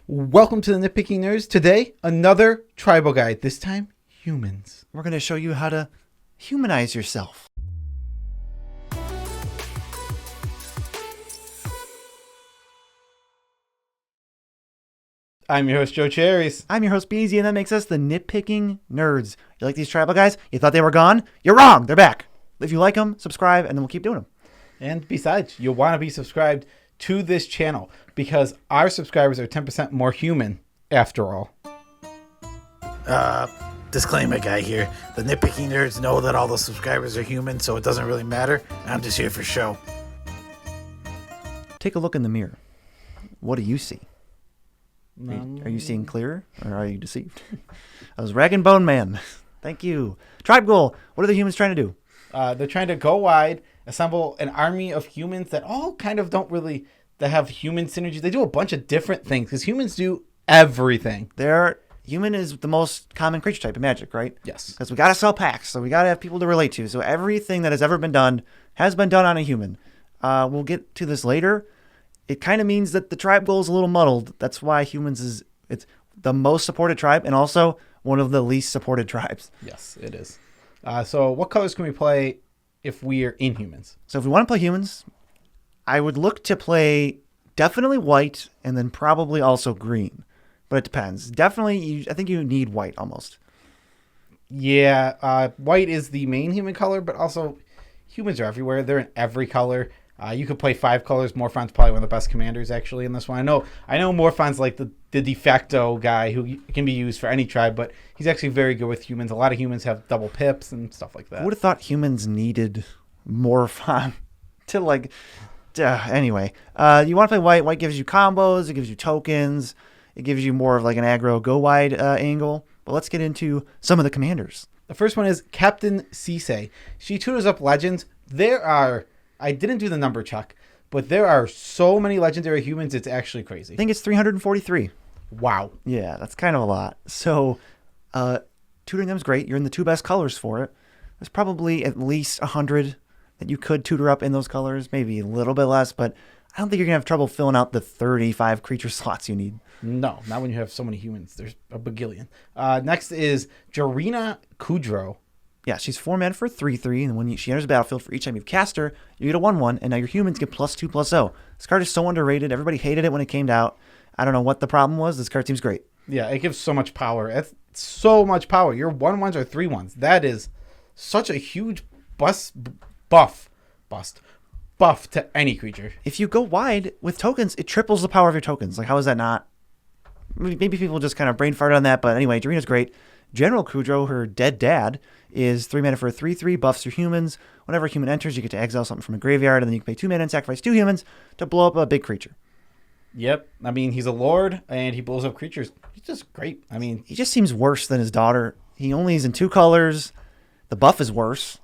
Welcome to the Nitpicking Nerds. Today, another tribal guide. This time, humans. We're going to show you how to humanize yourself. I'm your host, Joe Cherries. I'm your host, Beezy, and that makes us the Nitpicking Nerds. You like these tribal guys? You thought they were gone? You're wrong. They're back. If you like them, subscribe, and then we'll keep doing them. And besides, you'll want to be subscribed to this channel because our subscribers are 10% more human after all. Disclaimer guy here. The Nitpicking Nerds know that all the subscribers are human, so it doesn't really matter. I'm just here for show. Take a look in the mirror. What do you see? Are you seeing clearer, or are you deceived? I was Rag and Bone Man. Thank you. Tribe goal. What are the humans trying to do? They're trying to go wide, assemble an army of humans that all kind of don't really that have human synergies. They do a bunch of different things because humans do everything. Human is the most common creature type in Magic, right? Yes. Because we got to sell packs, so we got to have people to relate to. So everything that has ever been done has been done on a human. We'll get to this later. It kind of means that the tribe goal is a little muddled. That's why humans it's the most supported tribe and also one of the least supported tribes. Yes, it is. So what colors can we play if we are Inhumans? So if we want to play humans, I would look to play definitely white and then probably also green. But it depends. Definitely, I think you need white almost. Yeah, white is the main human color, but also humans are everywhere. They're in every color. You could play 5 colors. Morphon's probably one of the best commanders actually in this one. I know Morphon's like the de facto guy who can be used for any tribe, but he's actually very good with humans. A lot of humans have double pips and stuff like that. I would have thought humans needed Morphon to anyway. You want to play white. White gives you combos. It gives you tokens. It gives you more of like an aggro go wide angle. But let's get into some of the commanders. The first one is Captain Cisse. She tutors up legends. I didn't do the number check, but there are so many legendary humans, it's actually crazy. I think it's 343. Wow. Yeah, that's kind of a lot. So tutoring them is great. You're in the 2 best colors for it. There's probably at least 100 that you could tutor up in those colors, maybe a little bit less, but I don't think you're going to have trouble filling out the 35 creature slots you need. No, not when you have so many humans. There's a bagillion. Next is Jarina Kudrow. Yeah, she's 4 mana for 3/3, and when she enters the battlefield, for each time you've cast her, you get a 1/1, and now your humans get +2/+0. This card is so underrated. Everybody hated it when it came out. I don't know what the problem was. This card seems great. Yeah, it gives so much power. It's so much power. Your 1/1s or 3/1s. That is such a huge buff to any creature. If you go wide with tokens, it triples the power of your tokens. Like, how is that not? Maybe people just kind of brain farted on that, but anyway, Jarina's great. General Kudrow, her dead dad, is 3 mana for a 3/3, buffs your humans. Whenever a human enters, you get to exile something from a graveyard, and then you can pay 2 mana and sacrifice 2 humans to blow up a big creature. Yep. I mean, he's a lord, and he blows up creatures. He's just great. I mean, he just seems worse than his daughter. He only is in 2 colors. The buff is worse.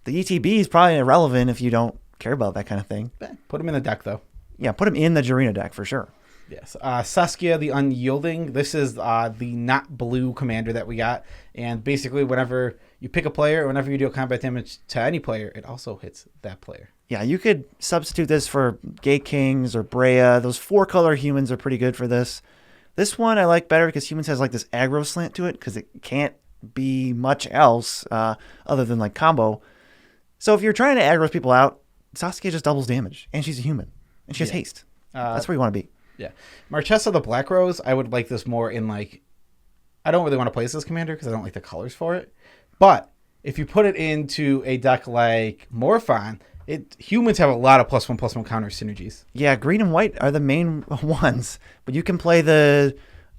The ETB is probably irrelevant if you don't care about that kind of thing. Put him in the deck, though. Yeah, put him in the Jarina deck for sure. Yes. Saskia the Unyielding. This is the not blue commander that we got. And basically, whenever you pick a player, whenever you deal combat damage to any player, it also hits that player. Yeah, you could substitute this for Gate Kings or Brea. Those 4-color humans are pretty good for this. This one I like better because humans has like this aggro slant to it because it can't be much else other than like combo. So if you're trying to aggro people out, Saskia just doubles damage. And she's a human. And she has haste. That's where you want to be. Yeah. Marchesa the Black Rose, I would like this more in like, I don't really want to play this commander because I don't like the colors for it. But if you put it into a deck like Morphon, humans have a lot of +1/+1 counter synergies. Yeah, green and white are the main ones. But you can play the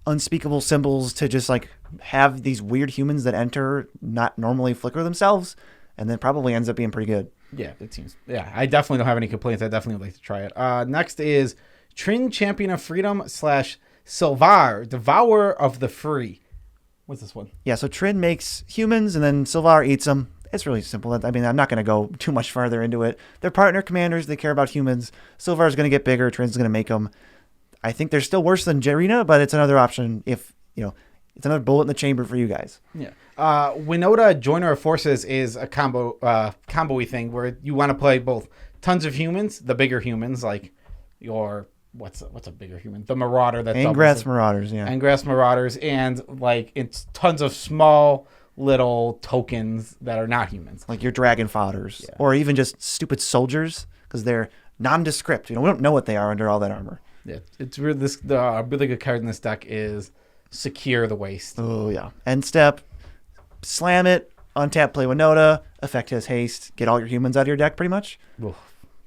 unspeakable symbols to just like have these weird humans that enter not normally flicker themselves. And then probably ends up being pretty good. Yeah, it seems. Yeah, I definitely don't have any complaints. I definitely would like to try it. Next is Trin Champion of Freedom / Sylvar, Devourer of the Free. What's this one? Yeah, so Trin makes humans and then Sylvar eats them. It's really simple. I mean, I'm not going to go too much farther into it. They're partner commanders. They care about humans. Sylvar's going to get bigger. Trin's going to make them. I think they're still worse than Jarina, but it's another option if, it's another bullet in the chamber for you guys. Yeah. Winota, Joiner of Forces is a combo-y thing where you want to play both tons of humans, the bigger humans like your what's a bigger human? The Marauder. That Angrass Marauders, yeah. Angrass Marauders, and like it's tons of small little tokens that are not humans. Like your dragon fodders, or even just stupid soldiers, because they're nondescript. We don't know what they are under all that armor. Yeah, it's really a really good card in this deck is Secure the Waste. Oh yeah. End step, slam it, untap, play Winota, effect has haste, get all your humans out of your deck pretty much. Oof,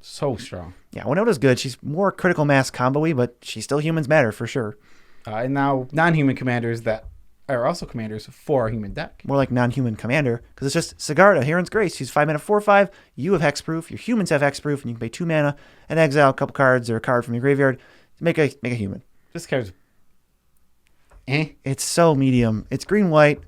so strong. Yeah, Winota's good. She's more critical mass combo-y, but she's still humans matter for sure. And now non-human commanders that are also commanders for a human deck. More like non-human commander, because it's just Sigarda, Herons Grace. She's 5 mana, 4/5. You have hexproof. Your humans have hexproof, and you can pay 2 mana and exile a couple cards or a card from your graveyard to make a human. This card's It's so medium. It's green-white.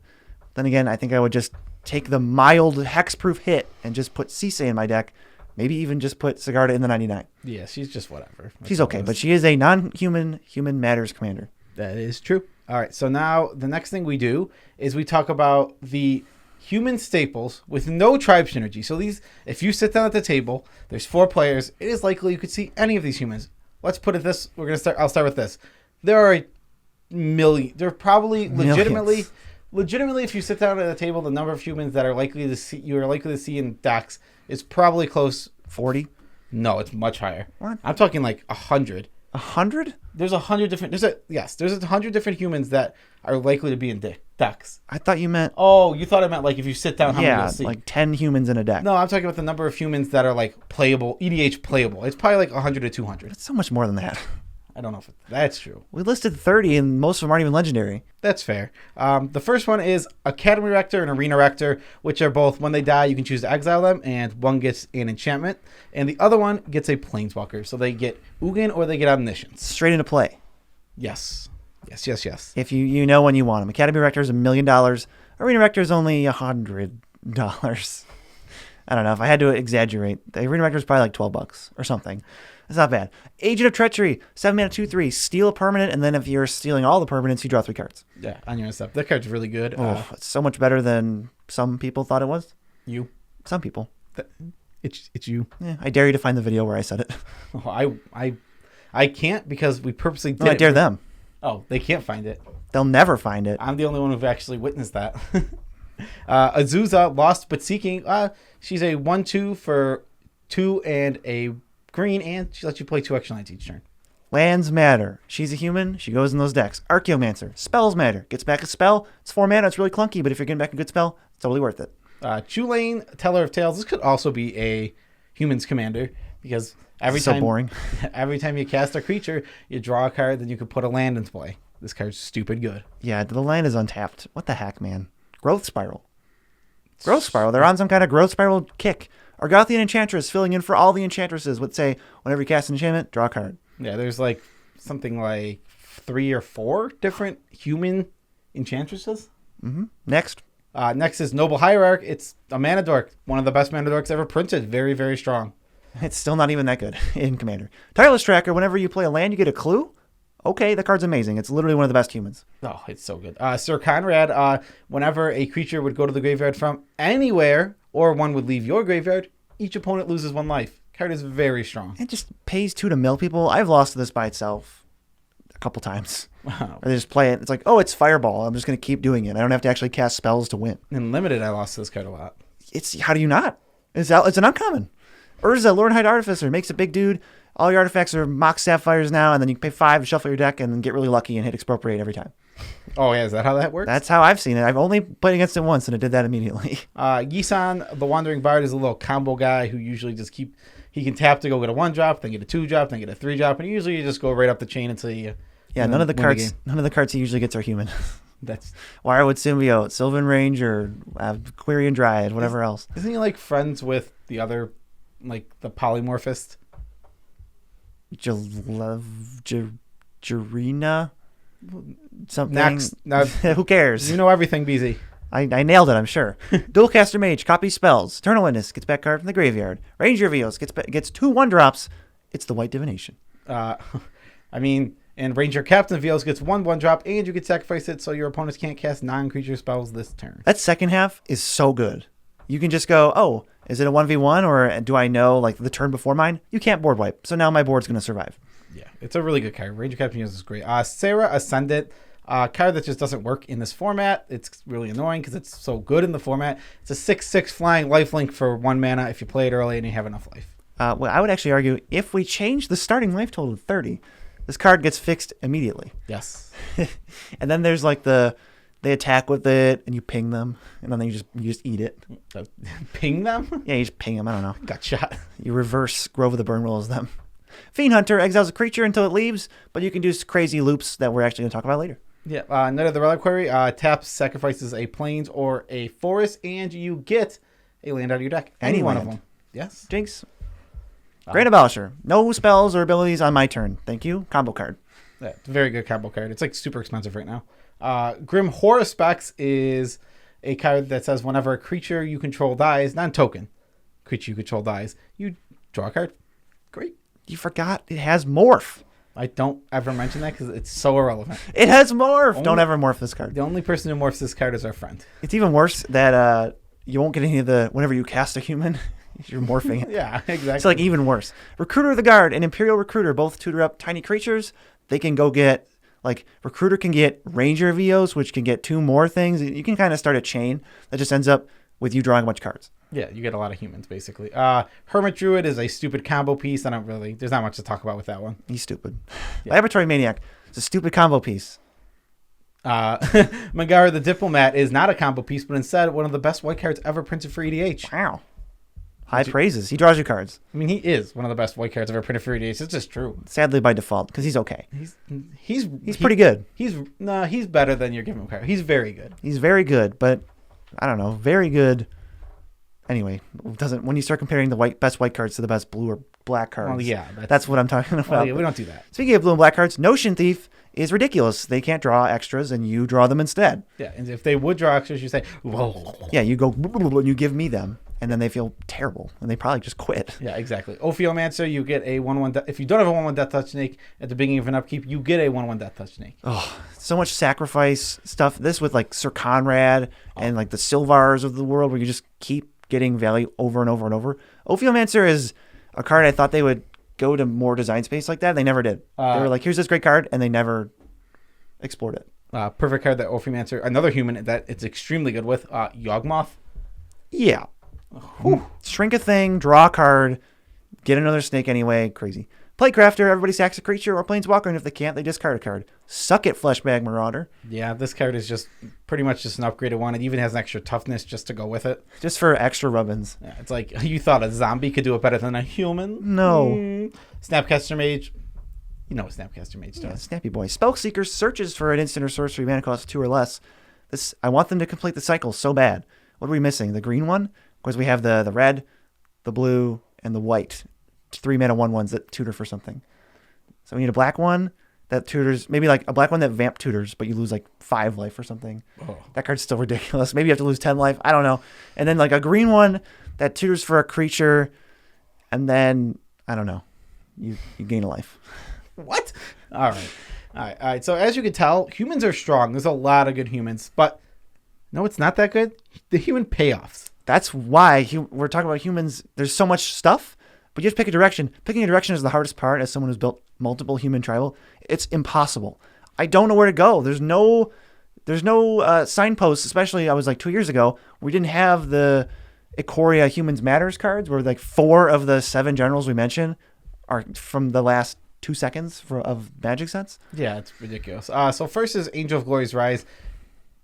Then again, I think I would just take the mild hexproof hit and just put Cisse in my deck. Maybe even just put Sigarda in the 99. Yeah, she's just whatever. She's okay, but she is a non-human, human matters commander. That is true. All right, so now the next thing we do is we talk about the human staples with no tribe synergy. So these, if you sit down at the table, there's 4 players. It is likely you could see any of these humans. Let's put it this. I'll start with this. There are a million. There are probably legitimately, if you sit down at a table, the number of humans that are likely to see in decks is probably close. 40? No, it's much higher. What? I'm talking like 100. 100? There's 100 different. There's 100 different humans that are likely to be in decks. I thought you meant. Oh, you thought I meant like if you sit down, how many you'll see? Like 10 humans in a deck. No, I'm talking about the number of humans that are like playable, EDH playable. It's probably like 100 to 200. It's so much more than that. I don't know if that's true. We listed 30, and most of them aren't even legendary. That's fair. The first one is Academy Rector and Arena Rector, which are both, when they die, you can choose to exile them, and one gets an enchantment, and the other one gets a Planeswalker. So they get Ugin or they get Omniscience. Straight into play. Yes. If you know when you want them. Academy Rector is $1 million. Arena Rector is only $100. I don't know. If I had to exaggerate, the Arena Rector is probably like $12 or something. It's not bad. Agent of Treachery, 7 mana, 2/3. Steal a permanent, and then if you're stealing all the permanents, you draw 3 cards. Yeah, on your step. That card's really good. It's so much better than some people thought it was. You. Some people. It's you. Yeah, I dare you to find the video where I said it. Oh, I can't because we purposely did I dare them. Oh, they can't find it. They'll never find it. I'm the only one who've actually witnessed that. Azusa, Lost But Seeking. She's a 1/2 for 2 and a green, and she lets you play 2 extra lands each turn. Lands matter. She's a human. She goes in those decks. Archaeomancer. Spells matter. Gets back a spell. It's 4 mana. It's really clunky, but if you're getting back a good spell, it's totally worth it. Chulane, Teller of Tales. This could also be a humans commander because so boring. Every time you cast a creature, you draw a card, then you can put a land into play. This card's stupid good. Yeah, the land is untapped. What the heck, man? Growth Spiral. Growth Spiral. They're on some kind of Growth Spiral kick. Argothian Enchantress filling in for all the Enchantresses would say, whenever you cast an enchantment, draw a card. Yeah, there's like something like 3 or 4 different human Enchantresses. Mm-hmm. Next is Noble Hierarch. It's a mana dork. One of the best mana dorks ever printed. Very, very strong. It's still not even that good in Commander. Tireless Tracker, whenever you play a land, you get a clue. Okay, the card's amazing. It's literally one of the best humans. Oh, it's so good. Sir Conrad, whenever a creature would go to the graveyard from anywhere, or one would leave your graveyard, each opponent loses 1 life. Card is very strong. It just pays 2 to mill people. I've lost to this by itself a couple times. Wow. Or they just play it. It's like, oh, it's Fireball. I'm just going to keep doing it. I don't have to actually cast spells to win. In Limited, I lost to this card a lot. How do you not? It's an uncommon. Urza, Lornhide Artificer, makes a big dude. All your artifacts are Mox Sapphires now, and then you can pay 5 to shuffle your deck and then get really lucky and hit Expropriate every time. Oh, yeah, is that how that works? That's how I've seen it. I've only played against it once, and it did that immediately. Yisan, the Wandering Bard, is a little combo guy who usually just he can tap to go get a 1-drop, then get a 2-drop, then get a 3-drop, and usually you just go right up the chain until you... Yeah, none of the cards he usually gets are human. That's Wirewood Symbiote, Sylvan Range, or Quirion Dryad, whatever else. Isn't he like friends with the other, like the polymorphist? Jarina? Something. Next. Who cares? You know everything, BZ. I nailed it, I'm sure. Dualcaster Mage, copy spells. Eternal Witness, gets back card from the graveyard. Ranger Reveals, gets 2 1-drops. It's the White Divination. And Ranger Captain Veils gets 1/1-drop, and you can sacrifice it so your opponents can't cast non-creature spells this turn. That second half is so good. You can just go, oh, is it a 1v1, or do I know, like, the turn before mine? You can't board wipe, so now my board's going to survive. Yeah, it's a really good card. Ranger Captain is great. Sarah Ascendant, card that just doesn't work in this format. It's really annoying because it's so good in the format. It's a 6/6 flying lifelink for 1 mana if you play it early and you have enough life. Well, I would actually argue if we change the starting life total to 30, this card gets fixed immediately. Yes. And then there's like they attack with it and you ping them and then you just eat it. Ping them? Yeah, you just ping them. I don't know. Got shot. You reverse Grove of the Burn Rolls them. Fiend Hunter exiles a creature until it leaves, but you can do crazy loops that we're actually going to talk about later. Yeah, Knight of the Reliquary taps, sacrifices a plains or a forest, and you get a land out of your deck. Any one of them. Yes. Jinx. Great Abolisher. No spells or abilities on my turn. Thank you. Combo card. Yeah, it's a very good combo card. It's like super expensive right now. Grim Horror Specs is a card that says whenever a creature you control dies, non-token creature you control dies, you draw a card. Great. You forgot it has Morph. I don't ever mention that because it's so irrelevant. It has Morph. Don't ever morph this card. The only person who morphs this card is our friend. It's even worse that you won't get any of the, whenever you cast a human, you're morphing it. Yeah, exactly. It's like even worse. Recruiter of the Guard and Imperial Recruiter both tutor up tiny creatures. They can go get, like, Recruiter can get Ranger VOs, which can get 2 more things. You can kind of start a chain that just ends up with you drawing a bunch of cards. Yeah, you get a lot of humans, basically. Hermit Druid is a stupid combo piece. There's not much to talk about with that one. He's stupid. Yeah. Laboratory Maniac. It's a stupid combo piece. Magara the Diplomat is not a combo piece, but instead one of the best white cards ever printed for EDH. Wow. High praises. He draws you cards. I mean, he is one of the best white cards ever printed for EDH. It's just true. Sadly by default, because he's okay. He's pretty good. He's better than your given card. He's very good. He's very good, but I don't know, very good. Anyway, when you start comparing the best white cards to the best blue or black cards, well, yeah, that's what I'm talking about. Well, yeah, we don't do that. Speaking of blue and black cards, Notion Thief is ridiculous. They can't draw extras, and you draw them instead. Yeah, and if they would draw extras, you say, whoa. Yeah, you go, and you give me them, and then they feel terrible, and they probably just quit. Yeah, exactly. Ophiomancer, you get a 1/1. If you don't have a 1/1 Death Touch Snake at the beginning of an upkeep, you get a 1/1 Death Touch Snake. Oh, so much sacrifice stuff. This with like Sir Conrad and like the Sylvars of the world, where you just keep getting value over and over and over. Ophiomancer is a card I thought they would go to more design space like that. They never did. They were like, here's this great card, and they never explored it. Perfect card that Ophiomancer, another human that it's extremely good with, Yawgmoth. Yeah. Shrink a thing, draw a card, get another snake anyway. Crazy. Playcrafter, everybody sacks a creature or planeswalker, and if they can't, they discard a card. Suck it, Fleshbag Marauder. Yeah, this card is just pretty much just an upgraded one. It even has an extra toughness just to go with it. Just for extra rubbins. Yeah, it's like you thought a zombie could do it better than a human. No. Snapcaster Mage. You know what Snapcaster Mage does. Yeah, Snappy Boy. Spellseeker searches for an instant or sorcery mana cost 2 or less. I want them to complete the cycle so bad. What are we missing? The green one? Because we have the red, the blue, and the white. 3 mana 1/1s that tutor for something. So we need a black one that tutors, maybe like a black one that vamp tutors, but you lose like 5 life or something. Oh. That card's still ridiculous. Maybe you have to lose 10 life. I don't know. And then like a green one that tutors for a creature, and then, I don't know, you gain a life. What? All right. So as you can tell, humans are strong. There's a lot of good humans, but no, it's not that good. The human payoffs. That's why we're talking about humans. There's so much stuff, but you have to pick a direction. Picking a direction is the hardest part as someone who's built multiple human tribal. It's impossible. I don't know where to go. There's no signposts, especially I was like 2 years ago. We didn't have the Ikoria Humans Matters cards where like 4 of the 7 generals we mentioned are from the last 2 seconds of Magic sets. Yeah, it's ridiculous. So first is Angel of Glory's Rise.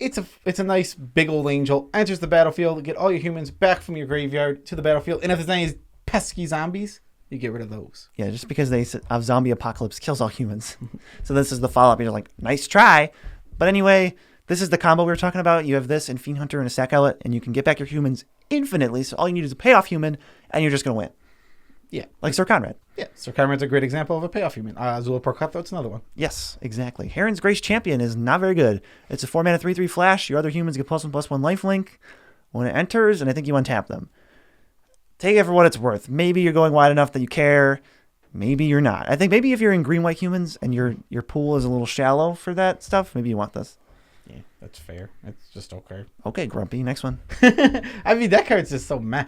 It's a nice big old angel. Enters the battlefield. Get all your humans back from your graveyard to the battlefield. And if there's any pesky zombies, you get rid of those. Yeah, just because they have zombie apocalypse kills all humans. So this is the follow-up. You're like, nice try. But anyway, this is the combo we were talking about. You have this and Fiend Hunter and a Sack Outlet, and you can get back your humans infinitely. So all you need is a payoff human, and you're just going to win. Yeah. Like Sir Conrad. Yeah, Sir Conrad's a great example of a payoff human. Zulapur Cutthroat's another one. Yes, exactly. Herons Grace Champion is not very good. It's a 4 mana 3/3 flash. Your other humans get +1/+1 lifelink when it enters, and I think you untap them. Take it for what it's worth. Maybe you're going wide enough that you care. Maybe you're not. I think maybe if you're in green-white humans and your pool is a little shallow for that stuff, maybe you want this. Yeah, that's fair. It's just okay. Okay, Grumpy. Next one. I mean, that card's just so meh.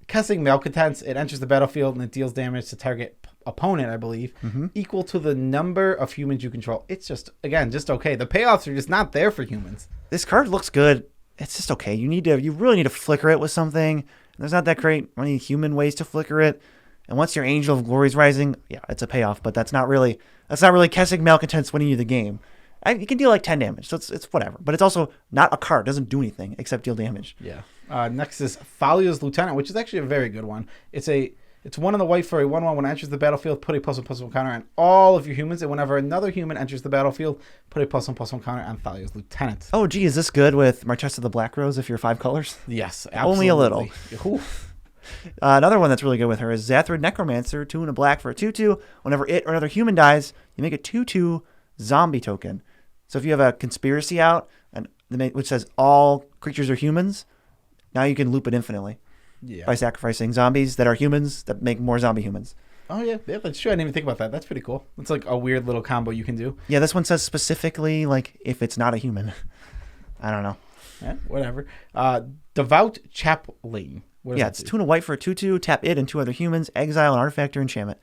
Cussing Malcontents, it enters the battlefield and it deals damage to target opponent, I believe, equal to the number of humans you control. It's just, again, just okay. The payoffs are just not there for humans. This card looks good. It's just okay. You really need to flicker it with something. There's not that great many human ways to flicker it. And once your Angel of Glory is rising, yeah, it's a payoff. But that's not really Kessig Malcontents winning you the game. You can deal like 10 damage, so it's whatever. But it's also not a card. It doesn't do anything except deal damage. Yeah. Next is Thalia's Lieutenant, which is actually a very good one. It's 1 in the white for a 1/1. When it enters the battlefield, put a +1/+1 counter on all of your humans. And whenever another human enters the battlefield, put a +1/+1 counter on Thalia's Lieutenant. Oh, gee, is this good with Marchesa the Black Rose if you're 5 colors? Yes, absolutely. Only a little. Ooh. Another one that's really good with her is Zathrid Necromancer, 2 and a black for a 2/2. Whenever it or another human dies, you make a 2/2 zombie token. So if you have a conspiracy out, which says all creatures are humans, now you can loop it infinitely by sacrificing zombies that are humans that make more zombie humans. Oh, yeah, that's true. I didn't even think about that. That's pretty cool. It's like a weird little combo you can do. Yeah, this one says specifically, like, if it's not a human. I don't know. Yeah, whatever. Devout Chaplain. Yeah, it's 2 and a white for a 2/2. Tap it and 2 other humans. Exile an artifact or enchantment.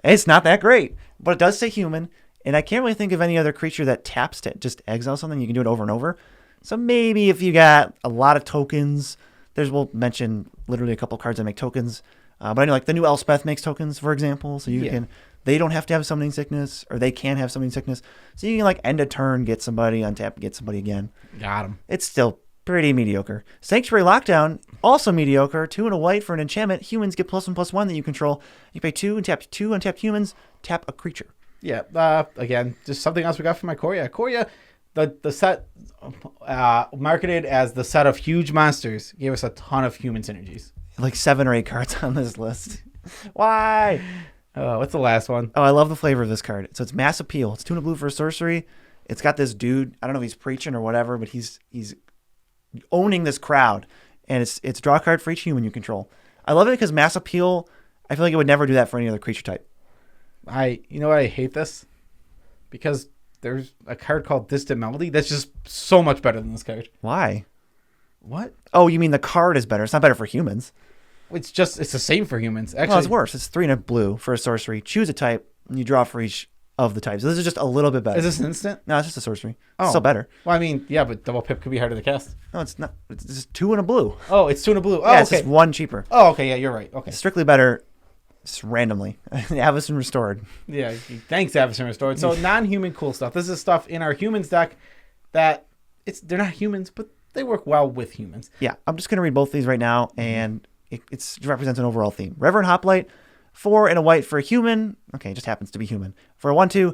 It's not that great, but it does say human. And I can't really think of any other creature that taps to just exile something. You can do it over and over. So maybe if you got a lot of tokens, we'll mention literally a couple cards that make tokens. But I know like the new Elspeth makes tokens, for example. So they don't have to have summoning sickness, or they can have summoning sickness. So you can like end a turn, get somebody, untap, get somebody again. Got him. It's still pretty mediocre. Sanctuary Lockdown, also mediocre. 2 and a white for an enchantment. Humans get +1/+1 that you control. You pay 2 and tap 2 untapped humans. Tap a creature. Yeah, again, just something else we got from my Korea. Korea, the set marketed as the set of huge monsters, gave us a ton of human synergies. Like 7 or 8 cards on this list. Why? Oh, what's the last one? Oh, I love the flavor of this card. So it's Mass Appeal. It's 2 and a blue for a sorcery. It's got this dude, I don't know if he's preaching or whatever, but he's owning this crowd. And it's draw a card for each human you control. I love it because Mass Appeal, I feel like it would never do that for any other creature type. You know why I hate this? Because there's a card called Distant Melody that's just so much better than this card. Why? What? Oh, you mean the card is better. It's not better for humans. It's the same for humans. Actually, well, it's worse. It's 3 and a blue for a sorcery. Choose a type, and you draw for each of the types. So this is just a little bit better. Is this an instant? No, it's just a sorcery. Oh. It's still better. Well, I mean, yeah, but double pip could be harder to cast. No, it's not. It's just 2 and a blue. Oh, it's 2 and a blue. Oh, yeah, okay. it's just 1 cheaper. Oh, okay. Yeah, you're right. Okay. It's strictly better. Just randomly. Avacyn Restored. Yeah, thanks, Avacyn Restored. So non-human cool stuff. This is stuff in our humans deck that they're not humans, but they work well with humans. Yeah, I'm just going to read both these right now, and it represents an overall theme. Reverend Hoplite, 4 and a white for a human. Okay, it just happens to be human. For a 1/2,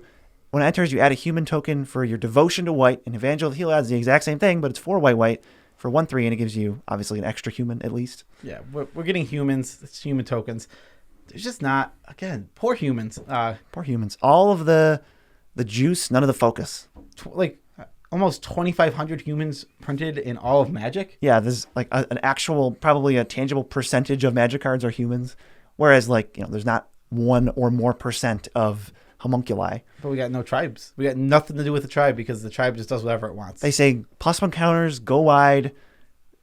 when it enters, you add a human token for your devotion to white, and Evangel of Heal adds the exact same thing, but it's 4 white for 1/3, and it gives you, obviously, an extra human at least. Yeah, we're getting humans. It's human tokens. There's just not, again, poor humans. Poor humans. All of the juice, none of the focus. Almost 2,500 humans printed in all of Magic. Yeah, there's like an actual, probably a tangible percentage of Magic cards are humans, whereas there's not 1 or more percent of homunculi. But we got no tribes. We got nothing to do with the tribe because the tribe just does whatever it wants. They say +1 counters, go wide,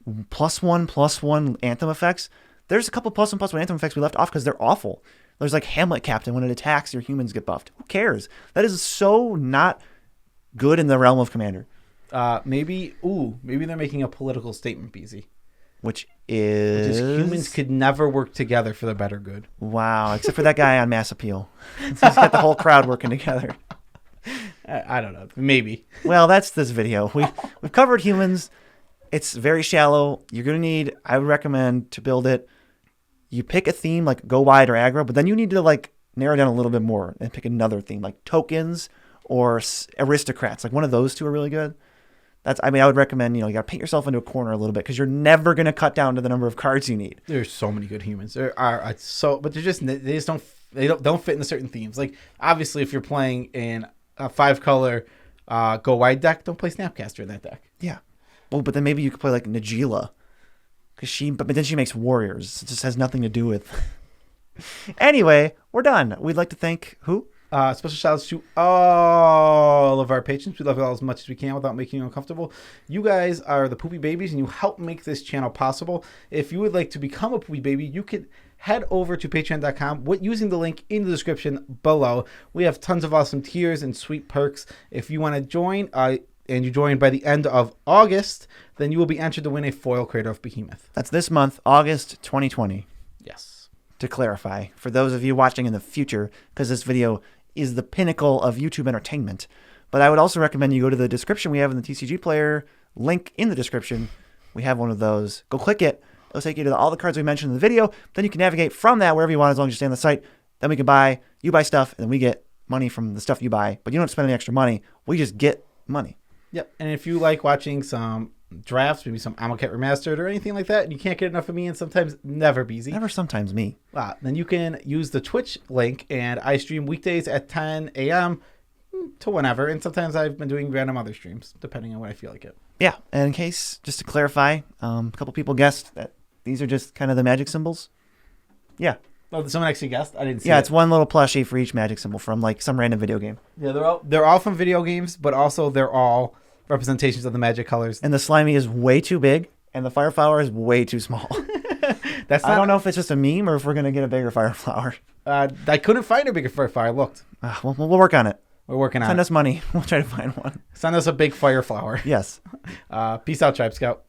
+1/+1 anthem effects. There's a couple +1/+1 anthem effects we left off because they're awful. There's like Hamlet Captain. When it attacks, your humans get buffed. Who cares? That is so not good in the realm of Commander. Maybe they're making a political statement, BZ. Which is humans could never work together for the better good. Wow, except for that guy on Mass Appeal. He's got the whole crowd working together. I don't know. Maybe. Well, that's this video. We've covered humans. It's very shallow. You're going to need, I would recommend to build it, you pick a theme like go wide or aggro, but then you need to like narrow down a little bit more and pick another theme like tokens or aristocrats. Like one of those two are really good. I would recommend, you got to paint yourself into a corner a little bit because you're never going to cut down to the number of cards you need. There's so many good humans. There are but they just don't fit into certain themes. Like obviously if you're playing in a 5-color go wide deck, don't play Snapcaster in that deck. Yeah. Well, but then maybe you could play like Najila. But then she makes warriors. It just has nothing to do with. Anyway, we're done. We'd like to thank who? Special shout outs to all of our patrons. We love you all as much as we can without making you uncomfortable. You guys are the poopy babies and you help make this channel possible. If you would like to become a poopy baby, you can head over to patreon.com using the link in the description below. We have tons of awesome tiers and sweet perks. If you want to join, and you join by the end of August, then you will be entered to win a foil Crater of Behemoth. That's this month, August 2020. Yes. To clarify, for those of you watching in the future, because this video is the pinnacle of YouTube entertainment. But I would also recommend you go to the description we have in the TCG player, link in the description. We have one of those. Go click it. It'll take you to all the cards we mentioned in the video. Then you can navigate from that wherever you want as long as you stay on the site. Then we can buy, you buy stuff, and then we get money from the stuff you buy. But you don't have to spend any extra money. We just get money. Yep. And if you like watching some drafts, maybe some Amonkhet Remastered or anything like that, and you can't get enough of me, and sometimes never busy. Never sometimes me. Then you can use the Twitch link, and I stream weekdays at 10 a.m. to whenever, and sometimes I've been doing random other streams, depending on when I feel like it. Yeah, and in case, just to clarify, a couple people guessed that these are just kind of the magic symbols. Yeah. Oh, someone actually guessed? I didn't see Yeah, it's one little plushie for each magic symbol from like some random video game. Yeah, they're all from video games, but also they're all representations of the magic colors. And the slimy is way too big, and the fire flower is way too small. I don't know if it's just a meme or if we're going to get a bigger fire flower. I couldn't find a bigger fire flower. I looked. We'll work on it. We're working on it. Send us money. We'll try to find one. Send us a big fire flower. Yes. Peace out, Tribe Scout.